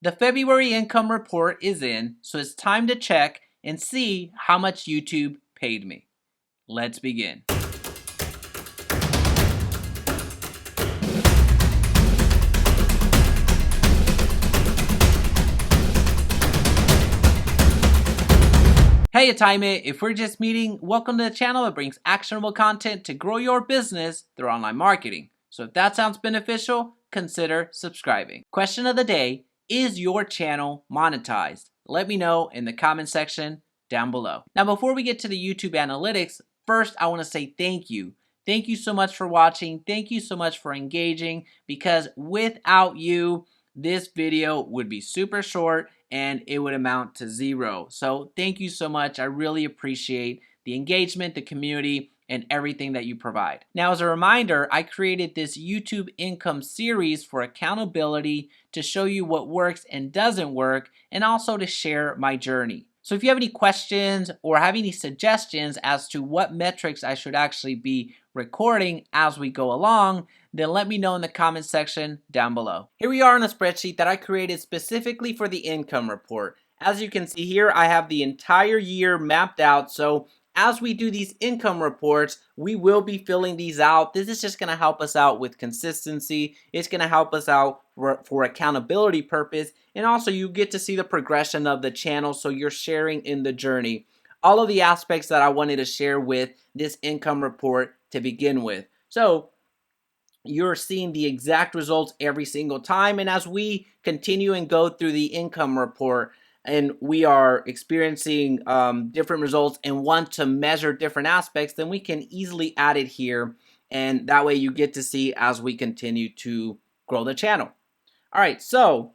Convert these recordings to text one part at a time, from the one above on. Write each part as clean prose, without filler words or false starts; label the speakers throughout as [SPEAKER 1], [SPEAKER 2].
[SPEAKER 1] The February income report is in, so it's time to check and see how much YouTube paid me. Let's begin. Hey, Time It. If we're just meeting, welcome to the channel that brings actionable content to grow your business through online marketing. So if that sounds beneficial, consider subscribing. Question of the day: is your channel monetized? Let me know in the comment section down below. Now, before we get to the YouTube analytics, first I want to say thank you. Thank you so much for watching. Thank you so much for engaging, because without you, this video would be super short and it would amount to zero. So thank you so much. I really appreciate the engagement, the community, and everything that you provide. Now, as a reminder, I created this YouTube income series for accountability to show you what works and doesn't work, and also to share my journey. So if you have any questions or have any suggestions as to what metrics I should actually be recording as we go along, then let me know in the comment section down below. Here we are on a spreadsheet that I created specifically for the income report. As you can see here, I have the entire year mapped out. So as we do these income reports, we will be filling these out. This is just going to help us out with consistency. It's going to help us out for accountability purpose. And also you get to see the progression of the channel, so you're sharing in the journey. All of the aspects that I wanted to share with this income report to begin with. So you're seeing the exact results every single time. And as we continue and go through the income report, and we are experiencing different results and want to measure different aspects, then we can easily add it here. And that way you get to see as we continue to grow the channel. All right, so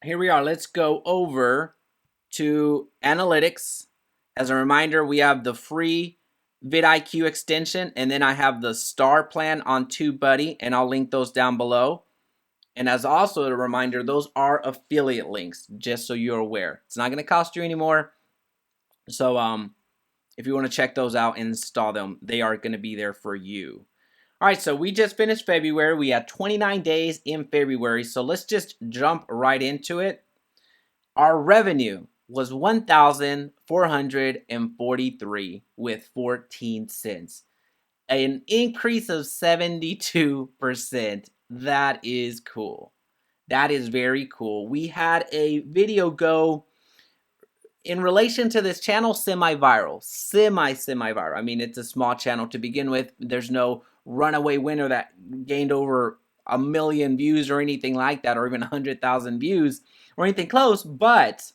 [SPEAKER 1] here we are. Let's go over to analytics. As a reminder, we have the free vidIQ extension, and then I have the star plan on TubeBuddy, and I'll link those down below. And as also a reminder, those are affiliate links, just so you're aware. It's not going to cost you anymore. So if you want to check those out and install them, they are going to be there for you. All right, so we just finished February. We had 29 days in February, so let's just jump right into it. Our revenue was $1,443 with 14 cents. An increase of 72%. That is cool. That is very cool. We had a video go in relation to this channel semi-viral. Semi-viral. I mean, it's a small channel to begin with. There's no runaway winner that gained over 1 million views or anything like that, or even 100,000 views or anything close, but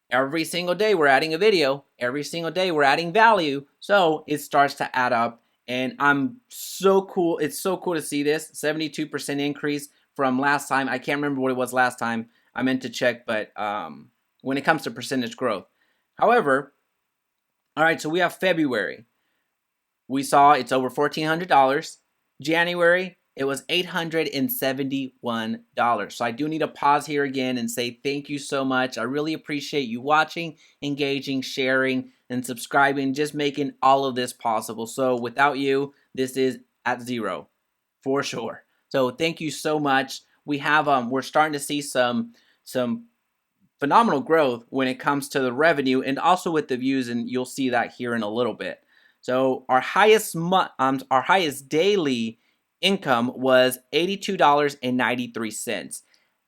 [SPEAKER 1] every single day we're adding a video. Every single day we're adding value. So it starts to add up, and I'm so cool. It's so cool to see this 72% increase from last time. I can't remember what it was last time. I meant to check, but when it comes to percentage growth. However, all right, so we have February. We saw it's over $1,400. January, it was $871. So I do need to pause here again and say thank you so much. I really appreciate you watching, engaging, sharing, and subscribing, just making all of this possible. So without you, this is at zero for sure. So thank you so much. We have we're starting to see some phenomenal growth when it comes to the revenue and also with the views, and you'll see that here in a little bit. So our highest daily income was $82.93.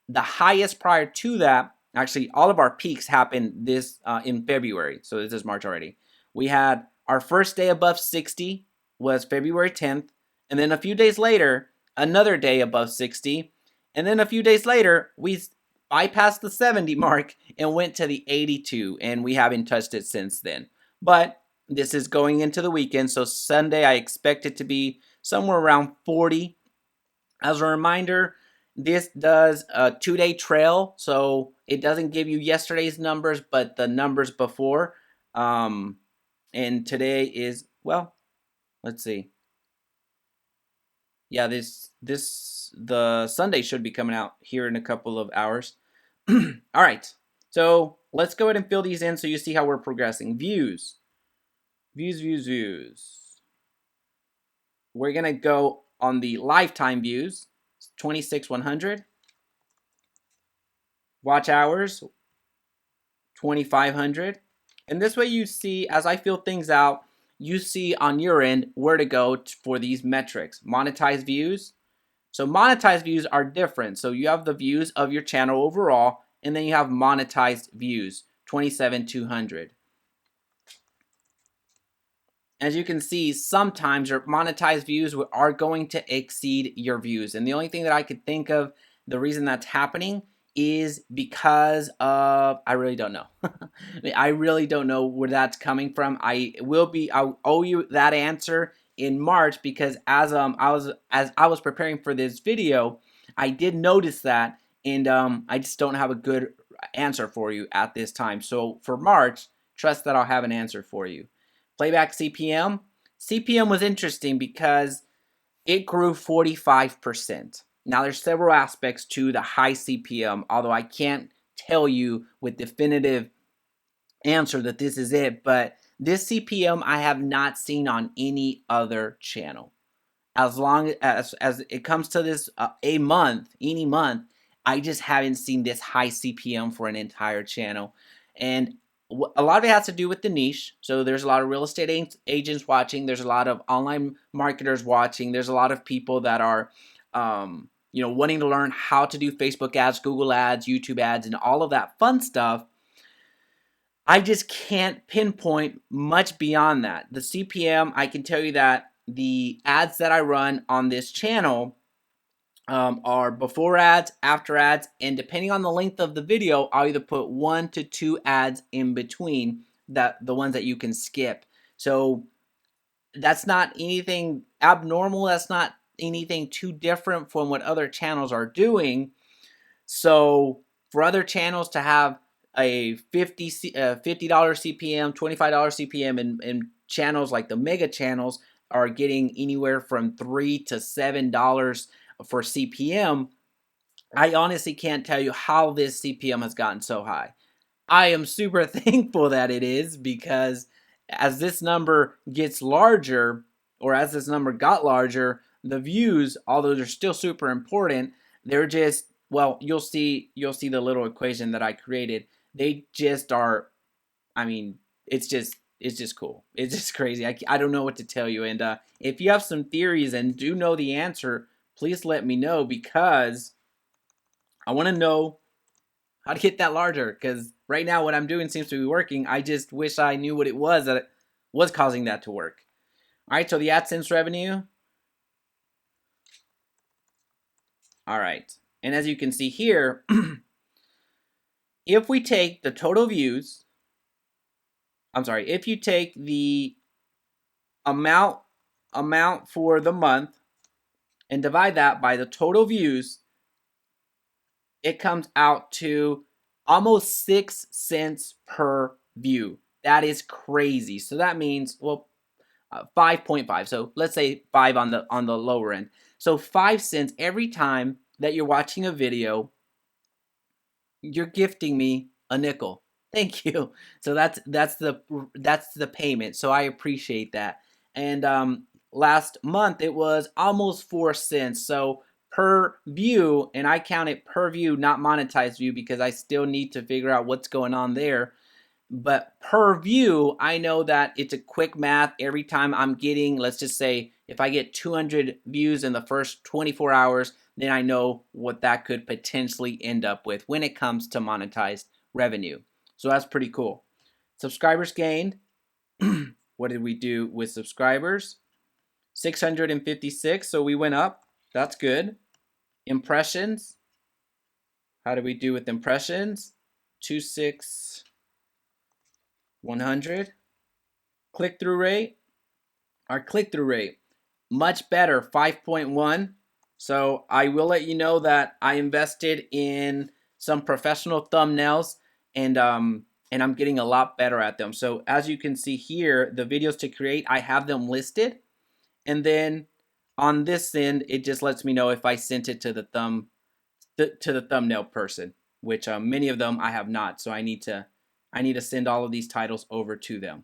[SPEAKER 1] The highest prior to that, actually all of our peaks happened this in February. So this is March already. We had our first day above 60 was February 10th. And then a few days later, another day above 60. And then a few days later, we bypassed the 70 mark and went to the 82. And we haven't touched it since then. But this is going into the weekend. So Sunday, I expect it to be somewhere around 40. As a reminder, this does a 2-day trail, so it doesn't give you yesterday's numbers, but the numbers before. And today is, well, let's see. Yeah, the Sunday should be coming out here in a couple of hours. All right, so let's go ahead and fill these in so you see how we're progressing. Views. We're gonna go on the lifetime views, 26,100. Watch hours, 2,500. And this way you see, as I fill things out, you see on your end where to go for these metrics. Monetized views. So monetized views are different. So you have the views of your channel overall, and then you have monetized views, 27,200. As you can see, sometimes your monetized views are going to exceed your views. And the only thing that I could think of, the reason that's happening is because of, I really don't know. I really don't know where that's coming from. I'll owe you that answer in March, because as I was preparing for this video, I did notice that, and I just don't have a good answer for you at this time. So for March, trust that I'll have an answer for you. Playback CPM. CPM was interesting because it grew 45%. Now there's several aspects to the high CPM, although I can't tell you with definitive answer that this is it, but this CPM I have not seen on any other channel. As long as it comes to this any month, I just haven't seen this high CPM for an entire channel. And a lot of it has to do with the niche. So there's a lot of real estate agents watching. There's a lot of online marketers watching. There's a lot of people that are, wanting to learn how to do Facebook ads, Google ads, YouTube ads, and all of that fun stuff. I just can't pinpoint much beyond that. The CPM, I can tell you that the ads that I run on this channel are before ads, after ads, and depending on the length of the video, I'll either put 1 to 2 ads in between, the ones that you can skip. So that's not anything abnormal. That's not anything too different from what other channels are doing. So for other channels to have a $50 CPM, $25 CPM, and channels like the mega channels are getting anywhere from $3 to $7 for CPM, I honestly can't tell you how this CPM has gotten so high. I am super thankful that it is, because as this number gets larger, or as this number got larger, the views, although they're still super important, they're just, well, you'll see the little equation that I created. They just are, I mean, it's just cool. It's just crazy. I don't know what to tell you. And if you have some theories and do know the answer, please let me know, because I want to know how to get that larger, because right now what I'm doing seems to be working. I just wish I knew what it was that was causing that to work. All right, so the AdSense revenue. All right, and as you can see here, if we take the total views, if you take the amount for the month and divide that by the total views, it comes out to almost 6 cents per view. That is crazy. So that means, well, 5.5. So let's say 5 on the lower end. So 5 cents every time that you're watching a video, you're gifting me a nickel. Thank you. So that's the payment. So I appreciate that. And last month it was almost 4 cents. So per view, and I count it per view, not monetized view, because I still need to figure out what's going on there. But per view, I know that it's a quick math. Every time I'm getting, let's just say, if I get 200 views in the first 24 hours, then I know what that could potentially end up with when it comes to monetized revenue. So that's pretty cool. Subscribers gained. What did we do with subscribers? 656, so we went up. That's good. Impressions. How did we do with impressions? 100. Click-through rate. Our click-through rate, much better, 5.1. So I will let you know that I invested in some professional thumbnails, and I'm getting a lot better at them. So as you can see here, the videos to create, I have them listed, and then on this end, it just lets me know if I sent it to the thumbnail person, which many of them I have not. So I need to send all of these titles over to them.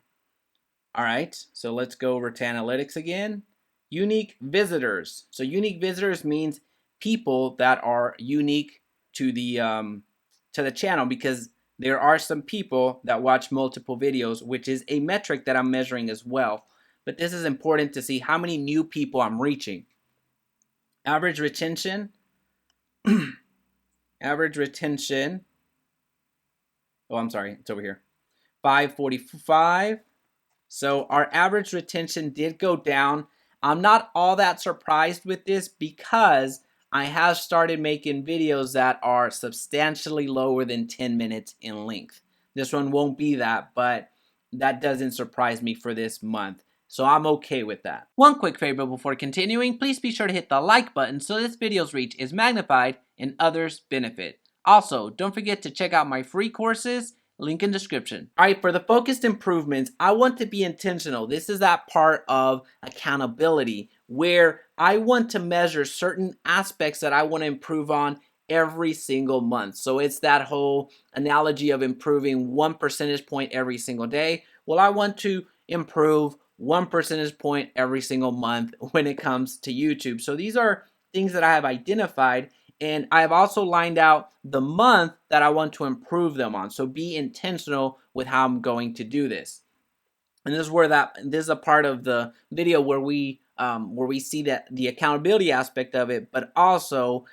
[SPEAKER 1] All right, so let's go over to analytics again. Unique visitors. So unique visitors means people that are unique to the to the channel, because there are some people that watch multiple videos, which is a metric that I'm measuring as well. But this is important to see how many new people I'm reaching. Average retention. Average retention. Oh, I'm sorry. It's over here. 545. So our average retention did go down. I'm not all that surprised with this because I have started making videos that are substantially lower than 10 minutes in length. This one won't be that, but that doesn't surprise me for this month. So I'm okay with that. One quick favor before continuing, please be sure to hit the like button so this video's reach is magnified and others benefit. Also, don't forget to check out my free courses, link in description. All right, for the focused improvements, I want to be intentional. This is that part of accountability where I want to measure certain aspects that I want to improve on every single month. So it's that whole analogy of improving 1 percentage point every single day. Well, I want to improve 1 percentage point every single month when it comes to YouTube. So these are things that I have identified, and I have also lined out the month that I want to improve them on. So be intentional with how I'm going to do this. And this is a part of the video where we see that the accountability aspect of it, but also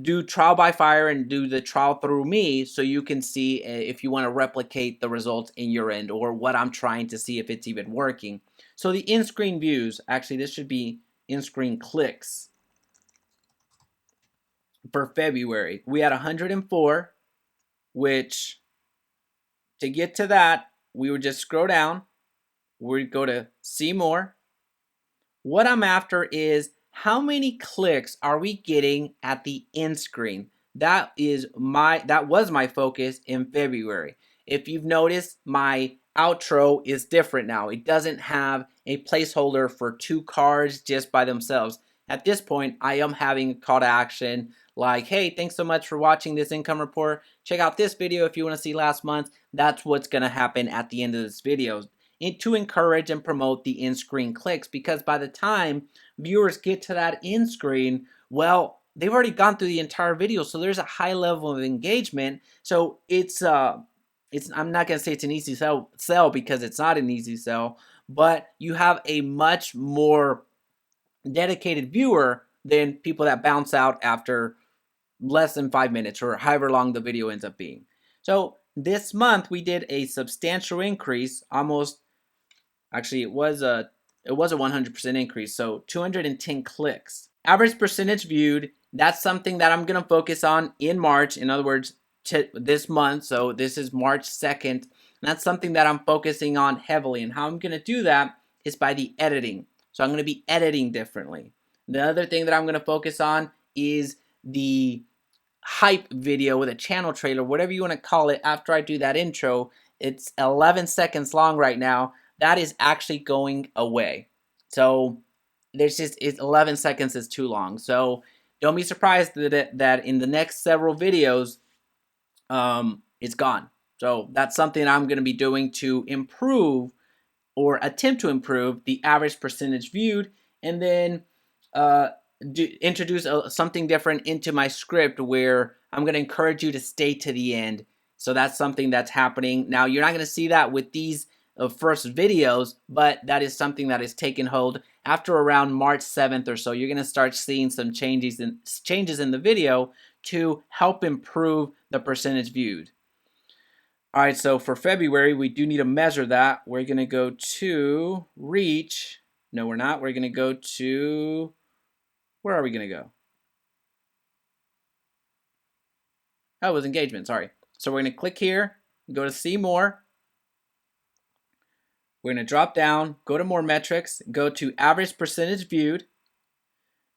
[SPEAKER 1] do trial by fire and do the trial through me, so you can see if you want to replicate the results in your end, or what I'm trying to see if it's even working. So the in-screen views, actually this should be in-screen clicks. For February, we had 104, which to get to that, we would just scroll down. We'd go to see more. What I'm after is how many clicks are we getting at the end screen? That was my focus in February. If you've noticed, my outro is different now. It doesn't have a placeholder for 2 cards just by themselves. At this point, I am having a call to action like, hey, thanks so much for watching this income report. Check out this video if you want to see last month. That's what's going to happen at the end of this video, to encourage and promote the in-screen clicks, because by the time viewers get to that end screen, well, they've already gone through the entire video, so there's a high level of engagement. So I'm not going to say it's an easy sell because it's not an easy sell, but you have a much more dedicated viewer than people that bounce out after less than 5 minutes or however long the video ends up being. So this month we did a substantial increase, actually it was a 100% increase, so 210 clicks. Average percentage viewed, that's something that I'm going to focus on in March. In other words, this month, so this is March 2nd. And that's something that I'm focusing on heavily, and how I'm going to do that is by the editing. So I'm going to be editing differently. The other thing that I'm going to focus on is the hype video with a channel trailer, whatever you want to call it, after I do that intro. It's 11 seconds long right now. That is actually going away. So it's 11 seconds is too long. So don't be surprised that in the next several videos, it's gone. So that's something I'm going to be doing to improve, or attempt to improve, the average percentage viewed, and then introduce something different into my script where I'm going to encourage you to stay to the end. So that's something that's happening. Now, you're not going to see that with these first videos, but that is something that is taking hold after around March 7th or so. You're going to start seeing some changes in the video to help improve the percentage viewed. All right, so for February, we do need to measure that. We're going to go to reach. No, we're not. We're going to go to, where are we going to go? Oh, it was engagement, sorry. So we're going to click here, go to see more. We're going to drop down, go to more metrics, go to average percentage viewed.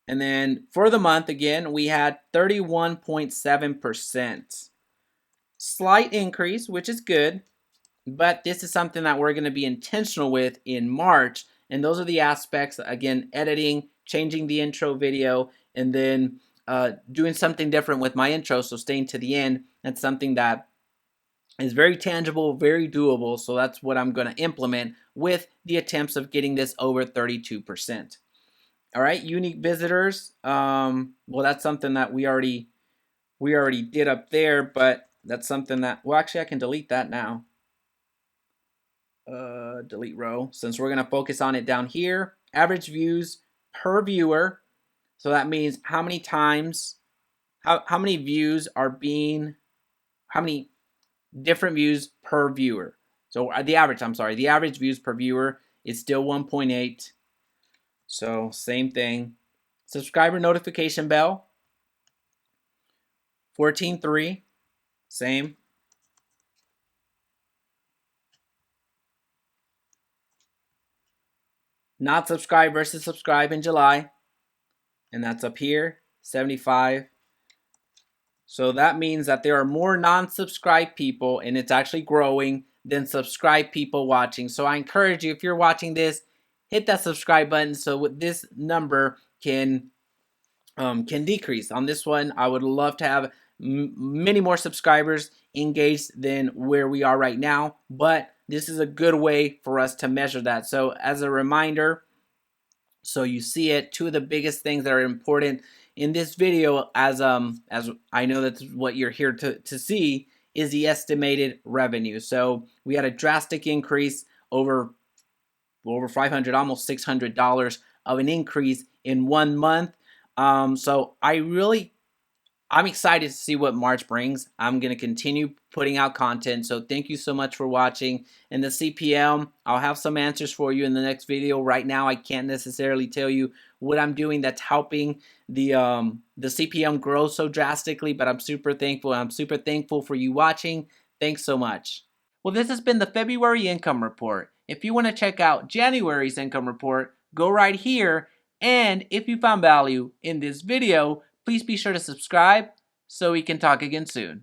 [SPEAKER 1] And then for the month, again, we had 31.7%. Slight increase, which is good, but this is something that we're going to be intentional with in March. And those are the aspects, again, editing, changing the intro video, and then doing something different with my intro, so staying to the end. That's something that is very tangible, very doable, so that's what I'm going to implement with the attempts of getting this over 32%. All right, unique visitors, well, that's something that we already we already did up there, but that's something that, well, actually I can delete that now. Delete row, since we're going to focus on it down here. Average views per viewer. So that means how many times, how many views are being, how many different views per viewer. So the average views per viewer is still 1.8. So same thing. Subscriber notification bell, 14.3, same. Not subscribed versus subscribe in July, and that's up here, 75. So that means that there are more non-subscribed people, and it's actually growing, than subscribed people watching. So I encourage you, if you're watching this, hit that subscribe button so this number can decrease. On this one, I would love to have many more subscribers engaged than where we are right now, but this is a good way for us to measure that. So as a reminder, so you see it, two of the biggest things that are important in this video, as I know that's what you're here to see, is the estimated revenue. So we had a drastic increase, over 500, almost $600 of an increase in 1 month. So I'm excited to see what March brings. I'm going to continue putting out content. So thank you so much for watching. And the CPM, I'll have some answers for you in the next video. Right now, I can't necessarily tell you what I'm doing that's helping the CPM grow so drastically, but I'm super thankful. I'm super thankful for you watching. Thanks so much. Well, this has been the February income report. If you want to check out January's income report, go right here. And if you found value in this video, please be sure to subscribe so we can talk again soon.